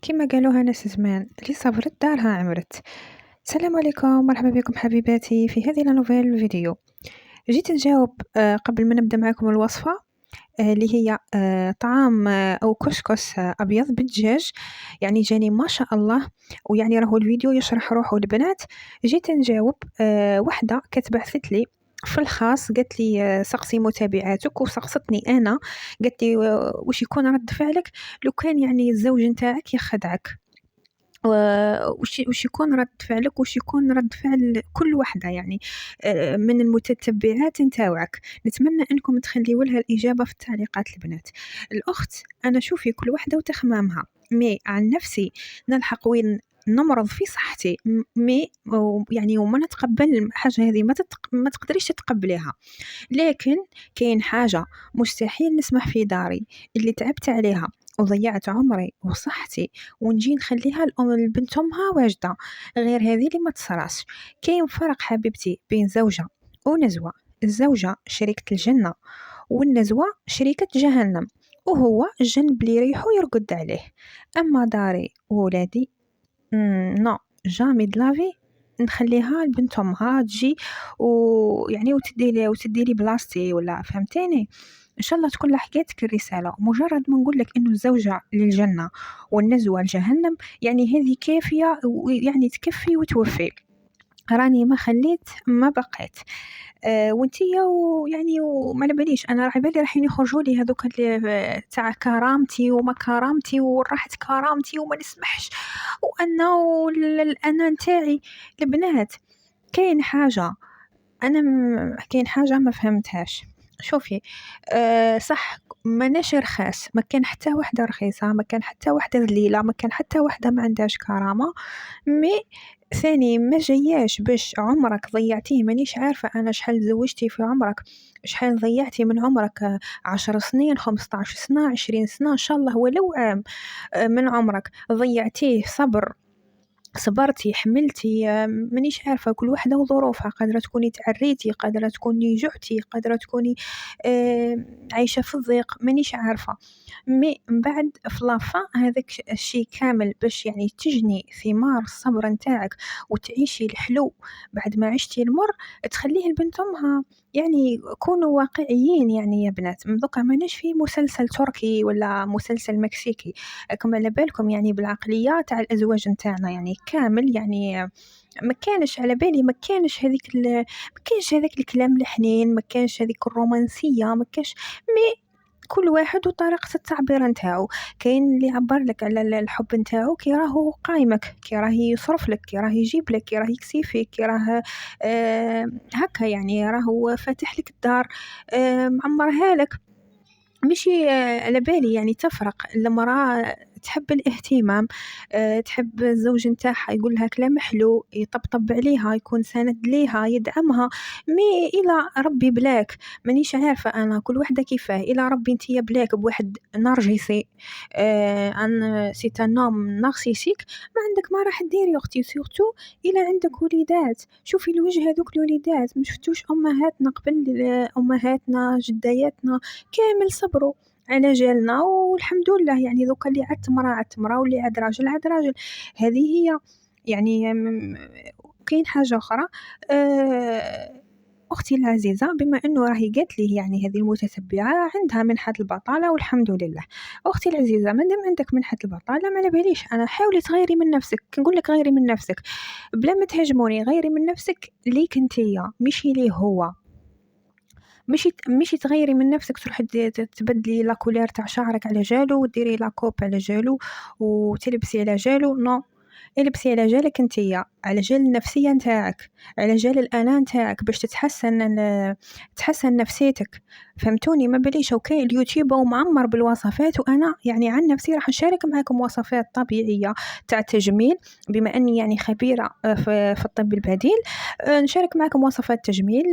كما قالوها ناس زمان اللي صبرت دارها عمرت. السلام عليكم، مرحبا بكم حبيباتي في هذه النوفيل فيديو. جيت نجاوب قبل ما نبدا معكم الوصفه اللي هي طعام او كسكس ابيض بالدجاج. يعني جاني ما شاء الله، ويعني راهو الفيديو يشرح روحه البنات. جيت نجاوب وحده كتبعثت لي في الخاص، قالت لي سقسي متابعاتك، وسقستني انا قالت لي واش يكون رد فعلك لو كان يعني الزوج نتاعك يخدعك، وش يكون رد فعلك، وش يكون رد فعل كل واحدة يعني من المتتبعات نتاوعك. نتمنى انكم تخليوا لها الإجابة في التعليقات البنات. الأخت أنا شوفي كل واحدة وتخمامها، مي عن نفسي نلحق وين نمرض في صحتي مي يعني وما نتقبل حاجة هذه ما تقدريش تتقبليها. لكن كاين حاجة مستحيل نسمح في داري اللي تعبت عليها وضيعت عمري وصحتي ونجي نخليها البنت أمها واجدة. غير هذه اللي ما تصراش. كاين فرق حبيبتي بين زوجة ونزوة. الزوجة شريكة الجنة، والنزوة شريكة جهنم، وهو الجنب اللي يريحو يرقد عليه. أما داري وولادي نو جامي دلافي نخليها لبنت امها تجي ويعني وتدي لي بلاصتي، ولا فهمتيني؟ ان شاء الله تكون لحقتك الرساله. مجرد ما نقول لك انه الزوجه للجنه والنزوه لجهنم يعني هذه كافيه، ويعني تكفي وتوفي. راني ما خليت ما بقيت. وانتيا ويعني وما على باليش انا على بالي راح يخرجوا لي هذوك اللي تاع كرامتي وما كرامتي وراحت كرامتي وما نسمحش وانا والانا نتاعي. البنات كاين حاجه انا كاين حاجه ما فهمتهاش. شوفي صح، ماناش رخاص، ما كان حتى وحده رخيصه، ما كان حتى وحده ذليله، ما كان حتى وحده ما عندهاش كرامه. مي ثاني ما جياش باش عمرك ضيعتيه. مانيش عارفة أنا شحال زوجتي في عمرك، شحال ضيعتي من عمرك، 10 سنين، 15 سنة، 20 سنة، إن شاء الله ولو عام من عمرك ضيعتيه. صبرتي، حملتي، مانيش عارفة، كل وحدة وظروفها. قادرة تكوني تعريتي، قادرة تكوني جعتي، قادرة تكوني عايشة في الضيق، مانيش عارفة. مي من بعد في لافا هذاك الشيء كامل باش يعني تجني ثمار الصبر نتاعك وتعيشي الحلو بعد ما عشتي المر، تخليه البنت امها. يعني كونوا واقعيين يعني يا بنات. دوكا ماناش في مسلسل تركي ولا مسلسل مكسيكي. راكم على بالكم يعني بالعقلية تاع الازواج نتاعنا يعني كامل يعني ما كانش على بالي، ما كانش هذاك الكلام الحنين، ما كانش هذيك الرومانسية، ما كانش. مي كل واحد وطريقة التعبير نتاعو. كاين اللي يعبر لك على الحب نتاعو كي راهو قايمك، كي راه يصرف لك، كي راه يجيب لك، كي راه يكسي فيك، كي راه هكا يعني راهو فاتح لك الدار، معمرها لك. ماشي على بالي يعني تفرق المرأة تحب الاهتمام، تحب الزوج نتاعها يقول لها كلام حلو، يطبطب عليها، يكون سند ليها، يدعمها. مي إلى ربي بلاك مانيش عارفة أنا كل وحدة كيفاه. إلى ربي انتيا بلاك بواحد نرجسي، عن سيتانوم نارسيسيك، ما عندك ما راح ديري أختي. سورتو إلى عندك وليدات، شوفي الوجه هذوك الوليدات، ما شفتوش أمهاتنا قبل، أمهاتنا جداياتنا كامل صبروا على جالنا والحمد لله. يعني ذوك اللي عدت مرا واللي عاد راجل. هذه هي يعني كاين حاجة أخرى. أختي العزيزة، بما أنه راهي قالت لي يعني هذه المتتبعة عندها منحة البطالة والحمد لله. أختي العزيزة، ما دام عندك منحة البطالة ما على باليش أنا، حاولي تغيري من نفسك. كنقول لك غيري من نفسك بلا ما تهاجموني، غيري من نفسك ليك انتيا ماشي ليه هو. ماشي تغيري من نفسك تروحي تبدلي لا كولير تاع شعرك على جالو، وديري لا كوب على جالو، وتلبسي على جالو. نو، البسي على جالك انتيا، على جال النفسية نتاعك، على جال الأنا نتاعك، باش تحسن نفسيتك. فهمتوني؟ ما بليش وكاين اليوتيوب ومعمر بالوصفات، وانا يعني عن نفسي راح نشارك معكم وصفات طبيعية تاع تجميل، بما اني يعني خبيرة في الطب البديل. نشارك معكم وصفات تجميل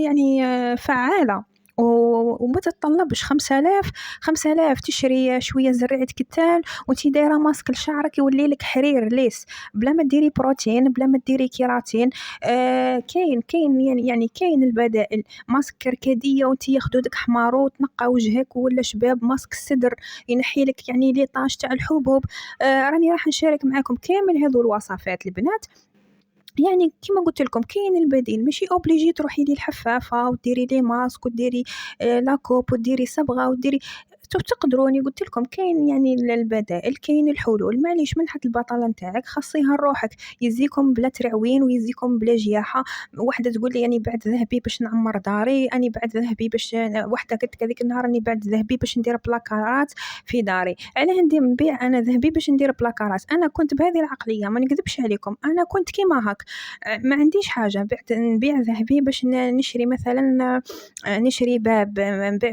يعني فعالة وما تتطلبش 5000. 5000 تشري شويه زريعه كتان وانتي دايره ماسك لشعرك يولي لك حرير ليس، بلا ما ديري بروتين، بلا ما ديري كيراتين. كاين يعني كاين البدائل. ماسك كركديه وانتي خدودك حمار وتنقى وجهك، ولا شباب ماسك الصدر ينحي لك يعني لي طاش تاع الحبوب. راني راح نشارك معاكم كامل هذو الوصفات البنات. يعني كيما قلت لكم كاين البديل، ماشي اوبليجي تروحي للحفافه وديري لي ماسك وديري لاكوب وديري صبغه وديري. تقدروني قلت لكم كاين يعني البدائل، كاين الحلول. معليش منحة البطاله نتاعك خصيها لروحك، يزيكم بلا ترعوين ويزيكم بلا جياحه. وحده تقول لي اني بعد ذهبي باش نعمر داري، اني بعد ذهبي باش وحده قلت هذيك النهار اني بعد ذهبي باش ندير بلاكارات في داري. علاه ندير نبيع انا ذهبي باش ندير بلاكارات؟ انا كنت بهذه العقليه، ما نكذبش عليكم، انا كنت كيما هاك. ما عنديش حاجة بعت نبيع ذهبي باش نشري مثلا نشري باب،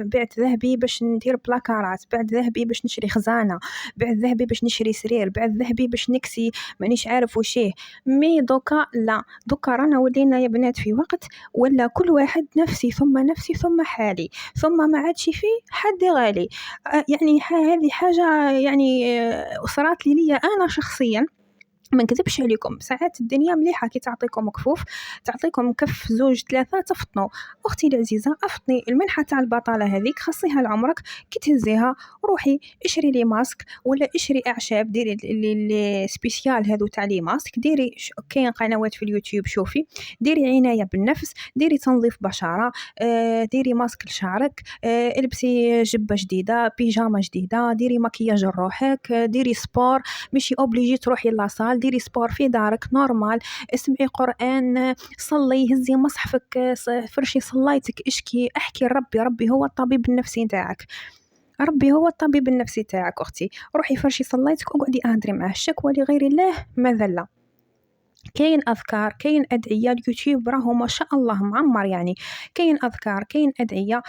بعت ذهبي باش ندير بلاكارات، بعت ذهبي باش نشري خزانة، بعت ذهبي باش نشري سرير، بعت ذهبي باش نكسي مانيش عارف وشيه. مي دوكا لا، دوكا رانا ولينا يا بنات في وقت ولا كل واحد نفسي ثم نفسي ثم حالي ثم ما عادش فيه حد غالي. يعني هذه حاجة يعني صارت لي أنا شخصيا. ما نكذبش عليكم، ساعات الدنيا مليحه كي تعطيكم كفوف، تعطيكم كف زوج ثلاثه تفطنوا. اختي العزيزه افطني المنحه تاع البطاله هذيك خصيها لعمرك. كي تهزيها روحي اشري لي ماسك ولا اشري اعشاب، ديري لي سبيسيال هذو تاع لي ماسك، ديري كاين قنوات في اليوتيوب شوفي، ديري عنايه بالنفس، ديري تنظيف بشره، ديري ماسك لشعرك، البسي جبه جديده، بيجامه جديده، ديري مكياج لروحك، ديري سبور. ماشي اوبليجي تروحي لاصال، ديري سبور في دارك نورمال، اسمعي قرآن، صلي، هزي مصحفك، فرشي صلايتك، اشكي احكي لربي. ربي هو الطبيب النفسي نتاعك، ربي هو الطبيب النفسي تاعك اختي. روحي فرشي صلايتك وقعدي اهدري معاه. الشكوى لغير الله مذله. كاين اذكار، كاين ادعيه، اليوتيوب راهو ما شاء الله معمر يعني. كاين اذكار، كاين ادعيه.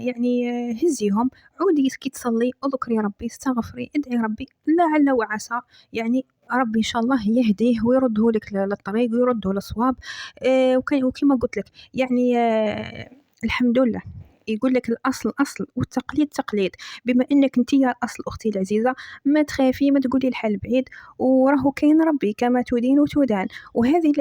يعني هزيهم، عودي كي تصلي اذكري ربي، استغفري، ادعي ربي لعل وعسى يعني ربي ان شاء الله يهديه ويرده لك للطريق ويرده للصواب. وكما قلت لك يعني الحمد لله. يقول لك الاصل اصل والتقليد تقليد. بما انك انت يا الاصل اختي العزيزه، ما تخافي، ما تقولي الحل بعيد، وراه كاين ربي كما تدين وتدان. وهذه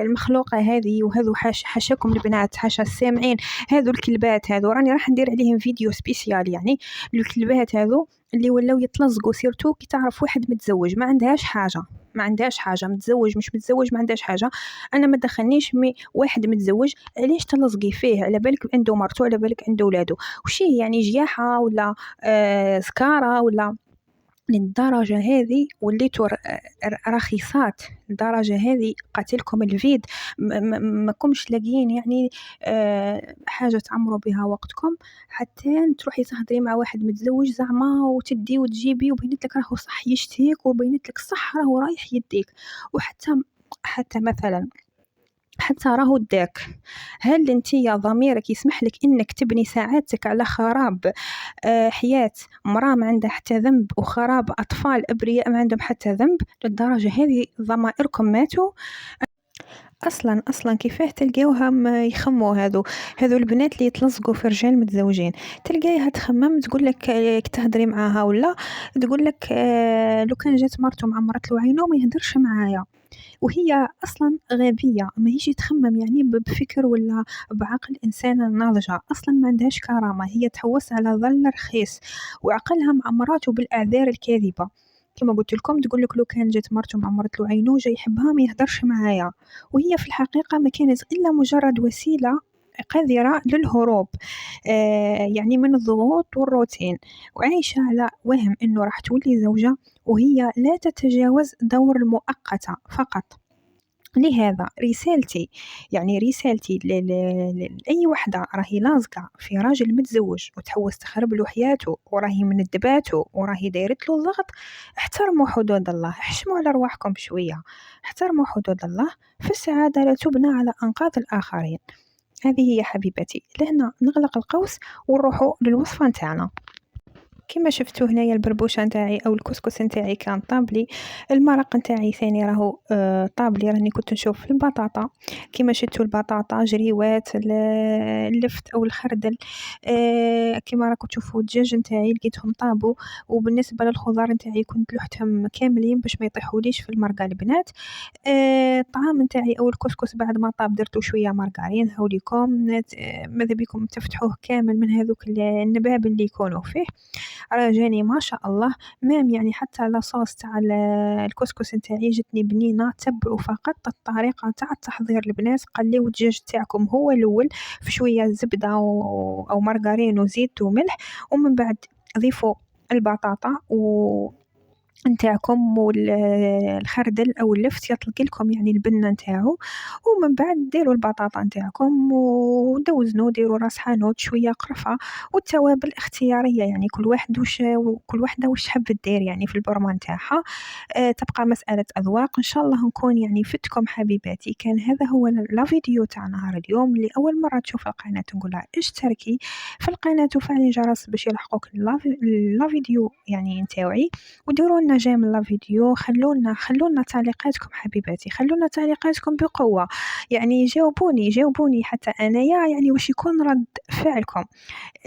المخلوقه هذه، وهذو حاشاكم البنات، حاشا السامعين، هذو الكلبات هذو راني راح ندير عليهم فيديو سبيسيال. يعني الكلبات هذو اللي ولاو يتلصقوا، سيرتو كي تعرف واحد متزوج ما عندهاش حاجه، ما عندهاش حاجه، متزوج مش متزوج ما عندهاش حاجه. انا ما دخلنيش. مي واحد متزوج علاش تلصقي فيه؟ على بالك عنده مرتو، على بالك عنده ولادو، وشي يعني جياحه ولا سكاره ولا؟ للدرجة هذه وليتوا رخيصات، للدرجة هذه قاتلكم الفيد. ما كمش لاقيين يعني حاجة تعمروا بها وقتكم حتى تروحي تهضري مع واحد متزوج زعما وتدي وتجيبي، وبينت لك راهو صح يشتيك، وبينت لك صح راهو رايح يديك. وحتى مثلا حتى راهو داك. هل انت يا ضميرك يسمح لك انك تبني ساعاتك على خراب حياة مرأة ما عندها حتى ذنب، وخراب أطفال أبرياء ما عندهم حتى ذنب؟ للدرجة هذه ضمائركم ماتوا اصلا. كيفاه تلقاوها يخموا هذو البنات اللي يتلصقوا في رجال متزوجين؟ تلقايها تخمم تقول لك كي تهضري معاها ولا تقول لك لو كان جات مرته معمرت له عينه ما يهدرش معايا. وهي اصلا غبيه، ما هيش تخمم يعني بفكر ولا بعقل انسانه ناضجه. اصلا ما عندهاش كرامه، هي تحوس على ظل رخيص، وعقلها معمراته بالاعذار الكاذبه. كما قلت لكم تقول لك لو كان جات مرته معمرت له عينو جاي يحبها ما يهدرش معايا. وهي في الحقيقه ما كانت الا مجرد وسيله قذرة للهروب يعني من الضغوط والروتين، وعايشة على وهم أنه راح تولي زوجة وهي لا تتجاوز دور المؤقتة فقط. لهذا رسالتي، يعني رسالتي لأي وحدة راهي لازقة في راجل متزوج وتحوس تخرب له حياته وراهي مندباته وراهي دايرت له الضغط: احترموا حدود الله، احشموا على رواحكم شوية، احترموا حدود الله، فالسعادة لا تبنى على أنقاض الآخرين. هذه هي حبيبتي. لهنا نغلق القوس ونروحوا للوصفة نتاعنا. كما شفتوا هنايا البربوشة نتاعي أو الكسكس نتاعي كان طابلي، المرق نتاعي ثاني راهو طابلي، راني كنت نشوف البطاطا كما شفتوا البطاطا جريوات اللفت أو الخردل، كما راكم تشوفوا الدجاج نتاعي لقيتهم طابوا، وبالنسبة للخضار نتاعي كنت لوحتهم كاملين باش ما يطيحوليش في المرقة البنات. الطعام نتاعي أو الكسكس بعد ما طاب درتو شوية مارغرين هاوليكم ماذا بكم تفتحوه كامل من هذوك النباب اللي يكونوا فيه، راه جاني ما شاء الله. مام يعني حتى لاصوص تاع الكسكس نتاعي جتني بنينة. تبعوا فقط الطريقة تاع التحضير البنات، قليو الدجاج تاعكم هو الأول في شوية زبدة أو مارغرين وزيت وملح، ومن بعد ضيفوا البطاطا نتاعكم الخردل أو اللفت يطلق لكم يعني البنة نتاعو، ومن بعد ديروا البطاطا نتاعكم ودوزنوا، ديروا راس حانوت شوية قرفة، والتوابل اختيارية يعني كل وحدة واش تحب دير يعني في البرمة نتاعها. تبقى مسألة أذواق. إن شاء الله نكون يعني فتكم حبيباتي. كان هذا هو لا فيديو تاع نهار اليوم. اللي أول مرة تشوف القناة نقولها اشتركي في القناة وفعلي الجرس باش يلحقوك لا فيديو يعني نتاوعي، وديروا لنا جيم لا فيديو. خلونا تعليقاتكم حبيباتي، خلونا تعليقاتكم بقوة، يعني جاوبوني حتى انايا يعني واش يكون رد فعلكم.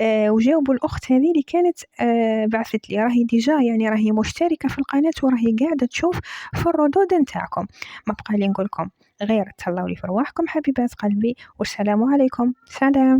وجاوبوا الاخت هذه اللي كانت بعثت لي، راهي ديجا يعني راهي مشتركة في القناة وراهي قاعدة تشوف في الردود نتاعكم. ما بقى لي نقولكم غير تهلاو لي في رواحكم حبيبات قلبي، والسلام عليكم. سلام.